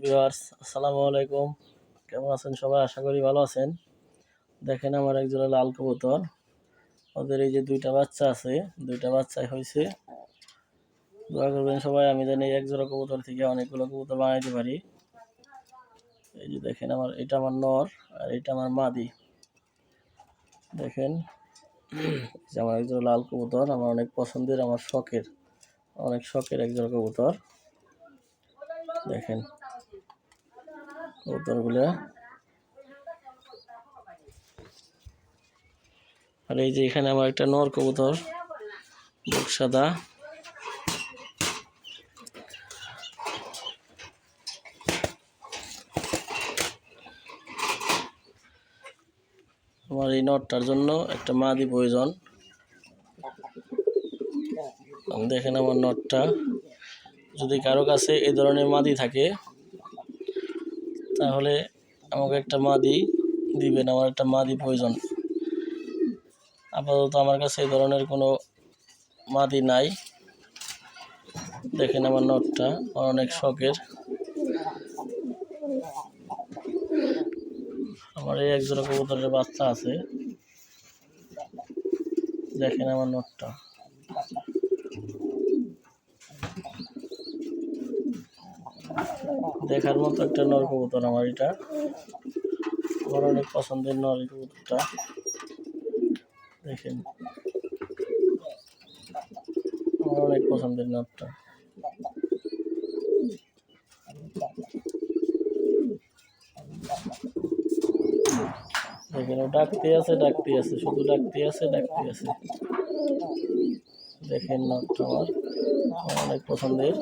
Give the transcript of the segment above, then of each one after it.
Viewers, আসসালামু আলাইকুম। কেমন আছেন সবাই? আশা করি ভালো আছেন। দেখেন আমার এক জোড়া লাল কবুতর। ওদের এই যে দুইটা বাচ্চা আছে, দুইটা বাচ্চাই হয়েছে। দোয়া করবেন সবাই, আমি জানি এক জোড়া কবুতর থেকে অনেকগুলো কবুতর বানাইতে পারি। এই যে দেখেন এটা আমার নর আর এটা আমার মাদি। দেখেন যে আমার এক জোড়া লাল কবুতর, আমার অনেক পছন্দের, আমার অনেক শখের এক জোড়া কবুতর। দেখেন কবুতরগুলা। আর এই যে এখানে আমার একটা নর কবুতর, বুক সাদা। আমার এই নরটার জন্য একটা মাদি প্রয়োজন। দেখেন আমার নরটা, যদি কারো কাছে এই ধরনের মাদি থাকে তাহলে আমাকে একটা মাদি দিবেন, আমার একটা মাদি প্রয়োজন। আপাতত আমার কাছে এই ধরনের কোনো মাদি নাই। দেখেন আমার নরটা, আমার অনেক শখের। আমার এই একজোড়া কবুতরের বাচ্চা আছে। দেখেন আমার নরটা, দেখার মতো একটা নর কবুতর আমার এটা। আমার অনেক পছন্দের নর কবুতরটা। দেখেন আমার অনেক পছন্দের নরটা। দেখেন ও ডাকতে আছে, শুধু ডাকতে আছে। দেখেন নরটা আমার অনেক পছন্দের।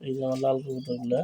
এই যে আমার লাল কবুতরগুলা।